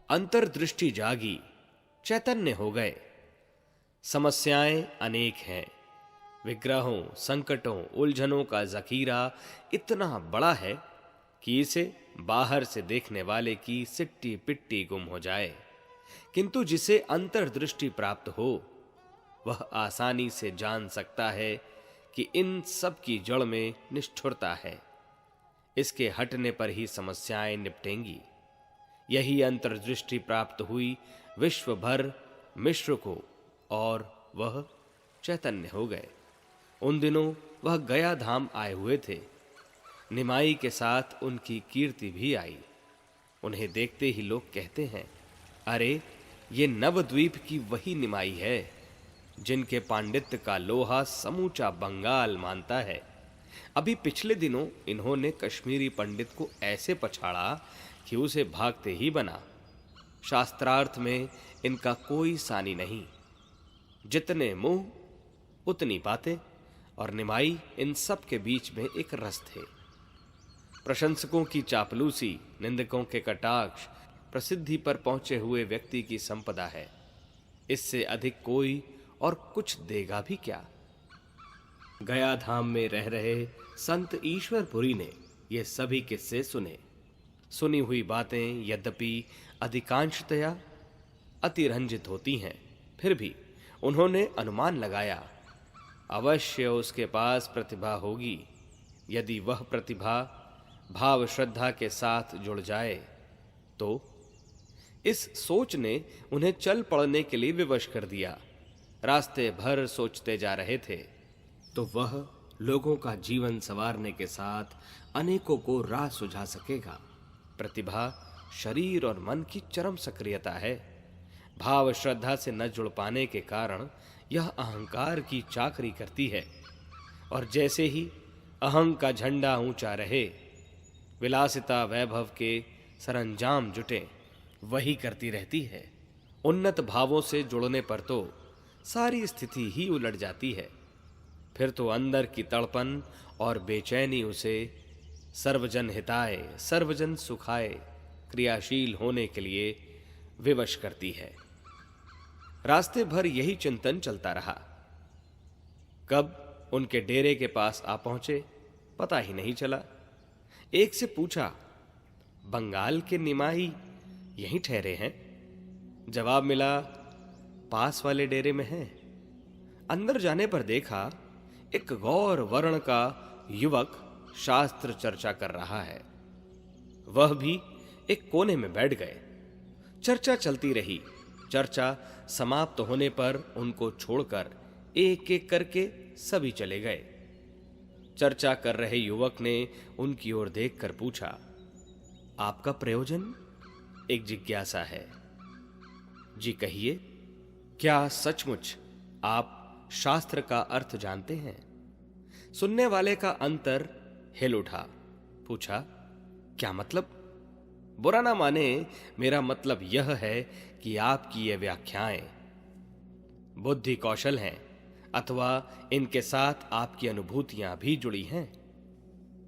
अंतर्दृष्टि जागी, चैतन्य हो गए। समस्याएं अनेक हैं, विग्रहों, संकटों, उलझनों का जखीरा इतना बड़ा है कि इसे बाहर से देखने वाले की सिट्टी पिट्टी गुम हो जाए, किंतु जिसे अंतर्दृष्टि प्राप्त हो वह आसानी से जान सकता है कि इन सब की जड़ में निष्ठुरता है। इसके हटने पर ही समस्याएं निपटेंगी। यही अंतर्दृष्टि प्राप्त हुई विश्व भर मिश्र को और वह चैतन्य हो गए। उन दिनों वह गया धाम आए हुए थे। निमाई के साथ उनकी कीर्ति भी आई। उन्हें देखते ही लोग कहते हैं, अरे ये नवद्वीप की वही निमाई है जिनके पांडित्य का लोहा समूचा बंगाल मानता है। अभी पिछले दिनों इन्होंने कश्मीरी पंडित को ऐसे पछाड़ा कि उसे भागते ही बना। शास्त्रार्थ में इनका कोई सानी नहीं। जितने मुंह उतनी बातें, और निमाई इन सब के बीच में एक रस थे। प्रशंसकों की चापलूसी, निंदकों के कटाक्ष प्रसिद्धि पर पहुंचे हुए व्यक्ति की संपदा है। इससे अधिक कोई और कुछ देगा भी क्या। गया धाम में रह रहे संत ईश्वरपुरी ने ये सभी किस्से सुने। सुनी हुई बातें यद्यपि अधिकांशतया अतिरंजित होती हैं, फिर भी उन्होंने अनुमान लगाया, अवश्य उसके पास प्रतिभा होगी। यदि वह प्रतिभा भाव श्रद्धा के साथ जुड़ जाए तो। इस सोच ने उन्हें चल पड़ने के लिए विवश कर दिया। रास्ते भर सोचते जा रहे थे तो वह लोगों का जीवन संवारने के साथ अनेकों को राह सुझा सकेगा। प्रतिभा शरीर और मन की चरम सक्रियता है। भाव श्रद्धा से न जुड़ पाने के कारण यह अहंकार की चाकरी करती है, और जैसे ही अहं का झंडा ऊंचा रहे, विलासिता वैभव के सरंजाम जुटे, वही करती रहती है। उन्नत भावों से जुड़ने पर तो सारी स्थिति ही उलट जाती है। फिर तो अंदर की तड़पन और बेचैनी उसे सर्वजन हिताय सर्वजन सुखाय क्रियाशील होने के लिए विवश करती है। रास्ते भर यही चिंतन चलता रहा। कब उनके डेरे के पास आ पहुंचे पता ही नहीं चला। एक से पूछा, बंगाल के निमाई यहीं ठहरे हैं? जवाब मिला, पास वाले डेरे में हैं। अंदर जाने पर देखा एक गौर वर्ण का युवक शास्त्र चर्चा कर रहा है। वह भी एक कोने में बैठ गए। चर्चा चलती रही। चर्चा समाप्त होने पर उनको छोड़कर एक एक करके सभी चले गए। चर्चा कर रहे युवक ने उनकी ओर देखकर पूछा, आपका प्रयोजन? एक जिज्ञासा है। जी कहिए, क्या सचमुच आप शास्त्र का अर्थ जानते हैं? सुनने वाले का अंतर हिल उठा। पूछा, क्या मतलब? बुरा ना माने, मेरा मतलब यह है कि आपकी ये व्याख्याएं बुद्धि कौशल हैं अथवा इनके साथ आपकी अनुभूतियां भी जुड़ी हैं।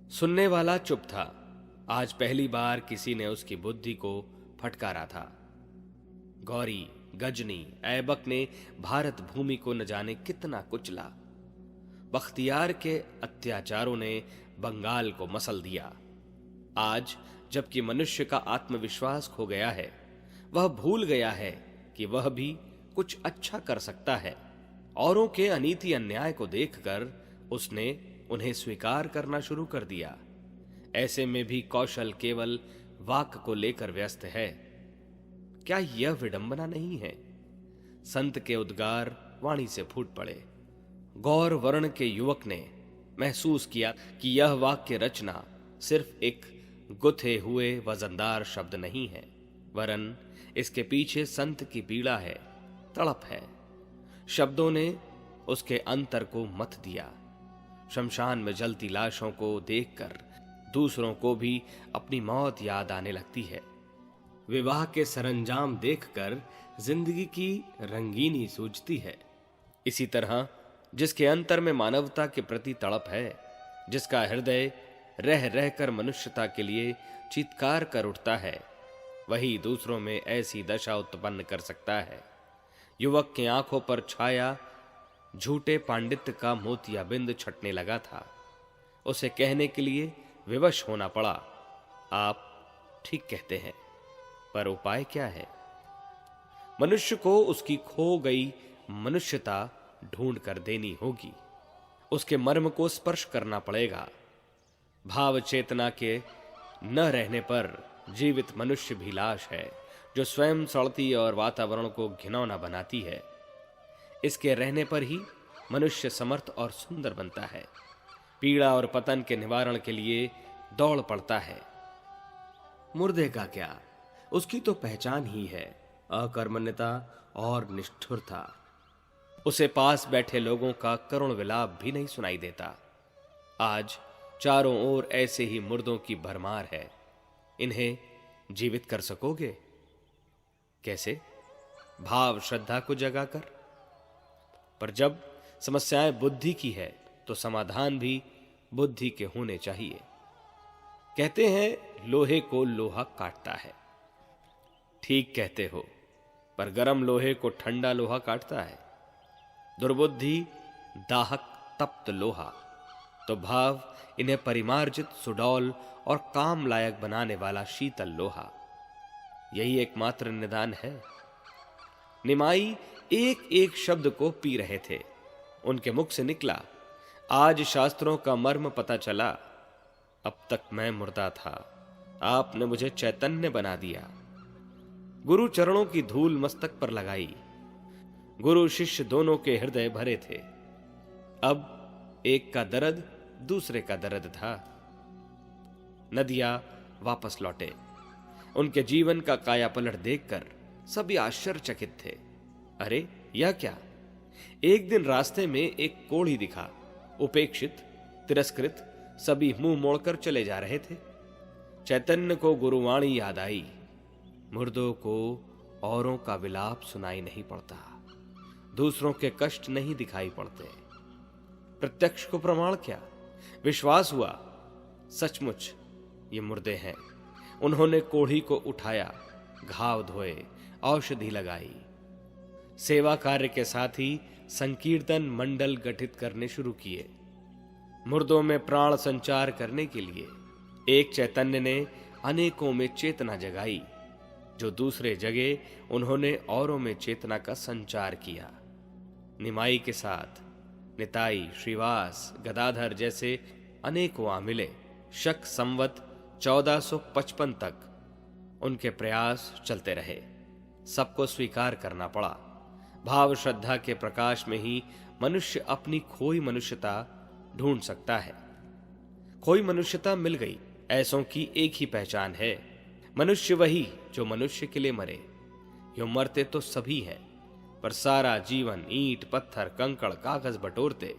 सुनने वाला चुप था। आज पहली बार किसी ने उसकी बुद्धि को फटकारा था। गौरी, गजनी, ऐबक ने भारत भूमि को न जाने कितना कुचला। बख्तियार के अत्याचारों ने बंगाल को मसल दिया। आज जबकि मनुष्य का आत्मविश्वास खो गया है, वह भूल गया है कि वह भी कुछ अच्छा कर सकता है। औरों के अनीति अन्याय को देखकर उसने उन्हें स्वीकार करना शुरू कर दिया। ऐसे में भी कौशल केवल वाक को लेकर व्यस्त है। क्या यह विडंबना नहीं है? संत के उद्गार वाणी से फूट पड़े। गौर वर्ण के युवक ने महसूस किया कि यह वाक्य रचना सिर्फ एक गुथे हुए वजनदार शब्द नहीं है, वरन इसके पीछे संत की पीड़ा है, तड़प है। शब्दों ने उसके अंतर को मथ दिया। शमशान में जलती लाशों को देखकर दूसरों को भी अपनी मौत याद आने लगती है। विवाह के सरंजाम देखकर जिंदगी की रंगीनी सूझती है। इसी तरह जिसके अंतर में मानवता के प्रति तड़प है, जिसका हृदय रह रहकर मनुष्यता के लिए चीत्कार कर उठता है, वही दूसरों में ऐसी दशा उत्पन्न कर सकता है। युवक की आंखों पर छाया झूठे पांडित्य का मोतियाबिंद छटने लगा था। उसे कहने के लिए विवश होना पड़ा, आप ठीक कहते हैं, पर उपाय क्या है? मनुष्य को उसकी खो गई मनुष्यता ढूंढ कर देनी होगी। उसके मर्म को स्पर्श करना पड़ेगा। भाव चेतना के न रहने पर जीवित मनुष्य भी लाश है, जो स्वयं सड़ती और वातावरण को घिनौना बनाती है। इसके रहने पर ही मनुष्य समर्थ और सुंदर बनता है, पीड़ा और पतन के निवारण के लिए दौड़ पड़ता है। मुर्दे का क्या, उसकी तो पहचान ही है अकर्मण्यता और निष्ठुरता। उसे पास बैठे लोगों का करुण विलाप भी नहीं सुनाई देता। आज चारों ओर ऐसे ही मुर्दों की भरमार है। इन्हें जीवित कर सकोगे कैसे? भाव श्रद्धा को जगाकर। पर जब समस्याएं बुद्धि की है तो समाधान भी बुद्धि के होने चाहिए। कहते हैं लोहे को लोहा काटता है। ठीक कहते हो, पर गर्म लोहे को ठंडा लोहा काटता है। दुर्बुद्धि दाहक तप्त लोहा, तो भाव इन्हें परिमार्जित सुडौल और काम लायक बनाने वाला शीतल लोहा। यही एकमात्र निदान है। निमाई एक एक शब्द को पी रहे थे। उनके मुख से निकला, आज शास्त्रों का मर्म पता चला। अब तक मैं मुर्दा था, आपने मुझे चैतन्य बना दिया। गुरु चरणों की धूल मस्तक पर लगाई। गुरु शिष्य दोनों के हृदय भरे थे। अब एक का दर्द दूसरे का दर्द था। नदिया वापस लौटे। उनके जीवन का कायापलट देखकर सभी आश्चर्यचकित थे। अरे यह क्या? एक दिन रास्ते में एक कोढ़ी दिखा। उपेक्षित, तिरस्कृत, सभी मुंह मोड़कर चले जा रहे थे। चैतन्य को गुरुवाणी याद आई, मुर्दों को औरों का विलाप सुनाई नहीं पड़ता, दूसरों के कष्ट नहीं दिखाई पड़ते। प्रत्यक्ष को प्रमाण क्या, विश्वास हुआ, सचमुच ये मुर्दे हैं। उन्होंने कोढ़ी को उठाया, घाव धोए, औषधि लगाई। सेवा कार्य के साथ ही संकीर्तन मंडल गठित करने शुरू किए। मुर्दों में प्राण संचार करने के लिए एक चैतन्य ने अनेकों में चेतना जगाई। जो दूसरे जगे, उन्होंने औरों में चेतना का संचार किया। निमाई के साथ निताई, श्रीवास, गदाधर जैसे अनेकों आ मिले। शक संवत 1455 तक उनके प्रयास चलते रहे। सबको स्वीकार करना पड़ा। भाव श्रद्धा के प्रकाश में ही मनुष्य अपनी खोई मनुष्यता ढूंढ सकता है। खोई मनुष्यता मिल गई। ऐसों की एक ही पहचान है, मनुष्य वही जो मनुष्य के लिए मरे। यूं मरते तो सभी हैं, पर सारा जीवन ईंट, पत्थर, कंकड़, कागज बटोरते।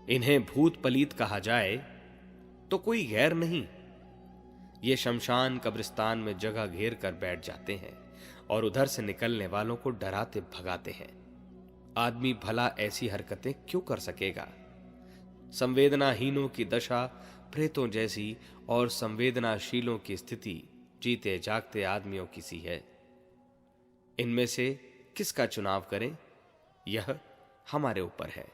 इन्हें भूत पलीत कहा जाए तो कोई गैर नहीं। ये शमशान कब्रिस्तान में जगह घेर कर बैठ जाते हैं और उधर से निकलने वालों को डराते भगाते हैं। आदमी भला ऐसी हरकतें क्यों कर सकेगा? संवेदनाहीनों की दशा प्रेतों जैसी और संवेदनाशीलों की स्थिति जीते जागते आदमियों की सी है। इनमें से किसका चुनाव करें, यह हमारे ऊपर है।